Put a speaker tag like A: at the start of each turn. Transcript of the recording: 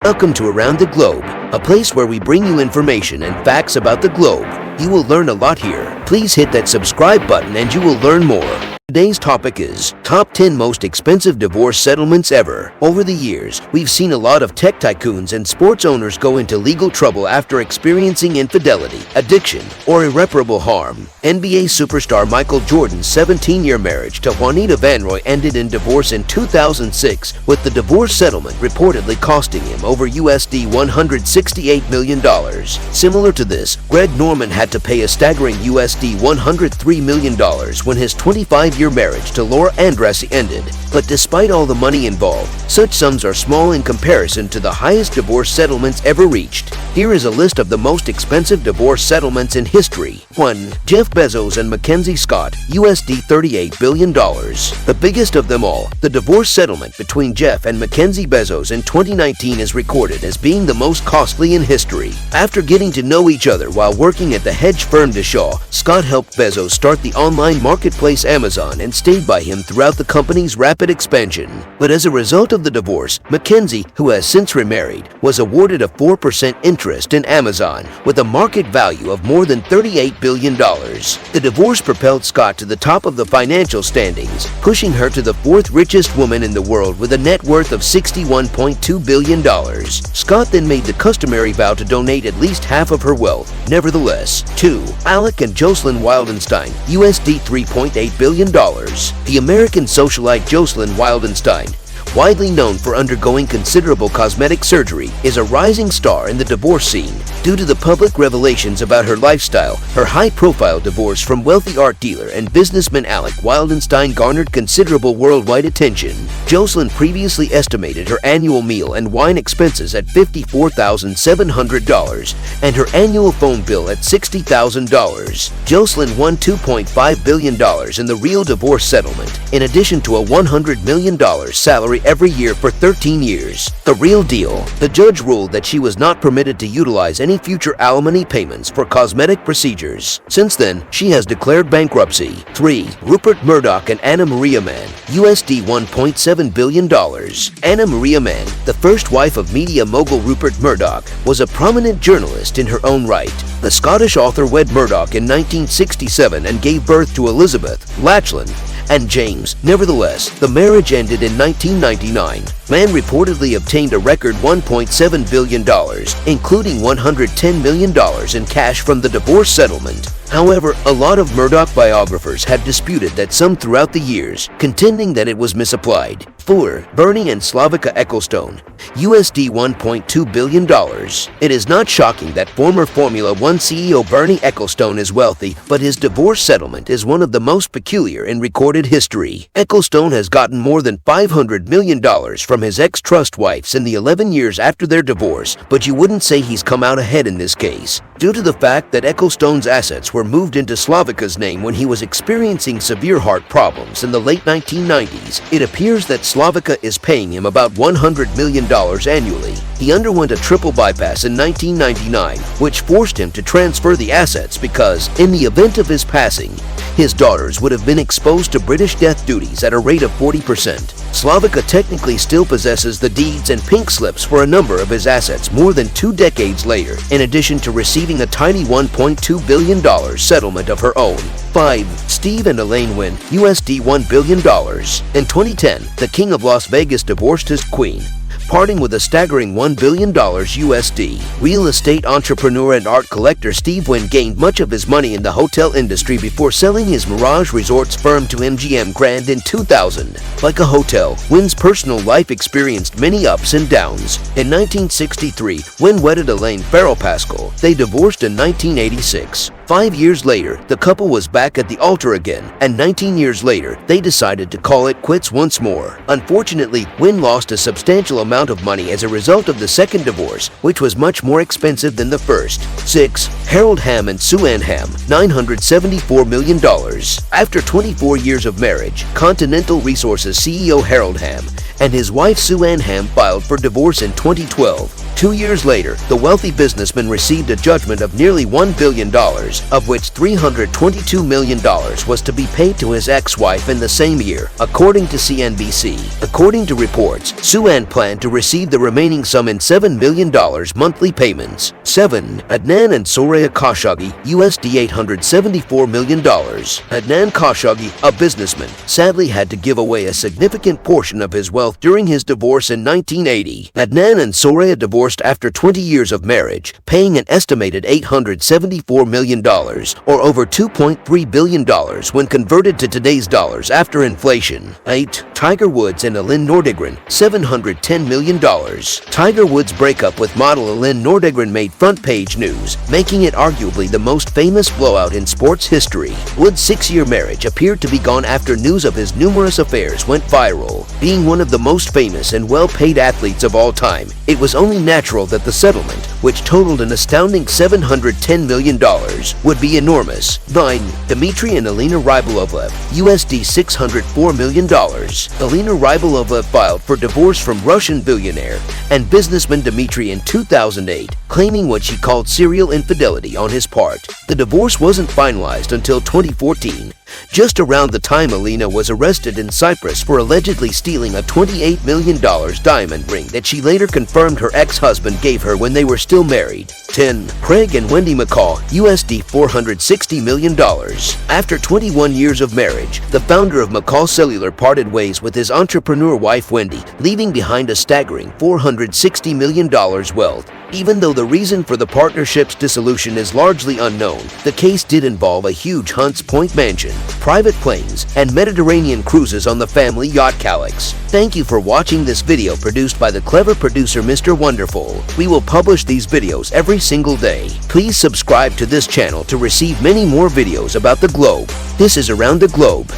A: Welcome to Around the Globe, a place where we bring you information and facts about the globe. You will learn a lot here. Please hit that subscribe button and you will learn more. Today's topic is Top 10 Most Expensive Divorce Settlements Ever. Over the years, we've seen a lot of tech tycoons and sports owners go into legal trouble after experiencing infidelity, addiction, or irreparable harm. NBA superstar Michael Jordan's 17-year marriage to Juanita Vanroy ended in divorce in 2006, with the divorce settlement reportedly costing him over USD $168 million. Similar to this, Greg Norman had to pay a staggering USD $103 million when his 25-year marriage to Laura Andrassy ended. But despite all the money involved, such sums are small in comparison to the highest divorce settlements ever reached. Here is a list of the most expensive divorce settlements in history. 1. Jeff Bezos and Mackenzie Scott, USD $38 billion. The biggest of them all, the divorce settlement between Jeff and Mackenzie Bezos in 2019 is recorded as being the most costly in history. After getting to know each other while working at the hedge firm Shaw, Scott helped Bezos start the online marketplace Amazon and stayed by him throughout the company's rapid expansion. But as a result of the divorce, Mackenzie, who has since remarried, was awarded a 4% interest in Amazon with a market value of more than $38 billion. The divorce propelled Scott to the top of the financial standings, pushing her to the fourth richest woman in the world with a net worth of $61.2 billion. Scott then made the customary vow to donate at least half of her wealth. Nevertheless, 2. Alec and Jocelyn Wildenstein, USD $3.8 billion. The American socialite Jocelyn Wildenstein, widely known for undergoing considerable cosmetic surgery, is a rising star in the divorce scene. Due to the public revelations about her lifestyle, her high-profile divorce from wealthy art dealer and businessman Alec Wildenstein garnered considerable worldwide attention. Jocelyn previously estimated her annual meal and wine expenses at $54,700 and her annual phone bill at $60,000. Jocelyn won $2.5 billion in the real divorce settlement, in addition to a $100 million salary every year for 13 years. The real deal. The judge ruled that she was not permitted to utilize any future alimony payments for cosmetic procedures. Since then, she has declared bankruptcy. 3. Rupert Murdoch and Anna Maria Mann, USD $1.7 billion. Anna Maria Mann, the first wife of media mogul Rupert Murdoch, was a prominent journalist in her own right. The Scottish author wed Murdoch in 1967 and gave birth to Elizabeth, Lachlan, and James. Nevertheless, the marriage ended in 1999. Mann reportedly obtained a record $1.7 billion, including $110 million in cash from the divorce settlement. However, a lot of Murdoch biographers have disputed that some throughout the years, contending that it was misapplied. 4. Bernie and Slavica Ecclestone, USD $1.2 billion. It is not shocking that former Formula One CEO Bernie Ecclestone is wealthy, but his divorce settlement is one of the most peculiar in recorded history. Ecclestone has gotten more than $500 million from his ex-trust wives in the 11 years after their divorce, but you wouldn't say he's come out ahead in this case. Due to the fact that Ecclestone's assets were moved into Slavica's name when he was experiencing severe heart problems in the late 1990s, it appears that Slavica is paying him about $100 million annually. He underwent a triple bypass in 1999, which forced him to transfer the assets because, in the event of his passing, his daughters would have been exposed to British death duties at a rate of 40%. Slavica technically still possesses the deeds and pink slips for a number of his assets more than 2 decades later, in addition to receiving a tiny $1.2 billion settlement of her own. 5. Steve and Elaine Wynn, USD $1 billion. In 2010, the King of Las Vegas divorced his queen, parting with a staggering $1 billion USD. Real estate entrepreneur and art collector Steve Wynn gained much of his money in the hotel industry before selling his Mirage Resorts firm to MGM Grand in 2000. Like a hotel, Wynn's personal life experienced many ups and downs. In 1963, Wynn wedded Elaine Pascal. They divorced in 1986. 5 years later, the couple was back at the altar again, and 19 years later, they decided to call it quits once more. Unfortunately, Wynn lost a substantial amount of money as a result of the second divorce, which was much more expensive than the first. 6. Harold Hamm and Sue Ann Hamm, $974 million. After 24 years of marriage, Continental Resources CEO Harold Hamm and his wife Sue Ann Hamm filed for divorce in 2012. 2 years later, the wealthy businessman received a judgment of nearly $1 billion of which $322 million was to be paid to his ex-wife in the same year, according to CNBC. According to reports, Suan planned to receive the remaining sum in $7 million monthly payments. 7. Adnan and Soraya Khashoggi, USD $874 million. Adnan Khashoggi, a businessman, sadly had to give away a significant portion of his wealth during his divorce in 1980. Adnan and Soraya divorced after 20 years of marriage, paying an estimated $874 million, or over $2.3 billion when converted to today's dollars after inflation. 8. Tiger Woods and Elin Nordegren, $710 million. Tiger Woods' breakup with model Elin Nordegren made front-page news, making it arguably the most famous blowout in sports history. Woods' 6-year marriage appeared to be gone after news of his numerous affairs went viral. Being one of the most famous and well-paid athletes of all time, it was only natural that the settlement, which totaled an astounding $710 million, would be enormous. 9. Dmitry and Elena Rybolovlev, USD $604 million. Elena Rybolovlev filed for divorce from Russian billionaire and businessman Dmitry in 2008, claiming what she called serial infidelity on his part. The divorce wasn't finalized until 2014, just around the time Elena was arrested in Cyprus for allegedly stealing a $28 million diamond ring that she later confirmed her ex-husband gave her when they were still married. 10. Craig and Wendy McCaw, USD $460 million. After 21 years of marriage, the founder of McCaw Cellular parted ways with his entrepreneur wife Wendy, leaving behind a staggering $460 million wealth. Even though the reason for the partnership's dissolution is largely unknown, the case did involve a huge Hunts Point mansion, private planes, and Mediterranean cruises on the family yacht Calyx. Thank you for watching this video produced by the clever producer Mr. Wonderful. We will publish these videos every single day. Please subscribe to this channel to receive many more videos about the globe. This is Around the Globe.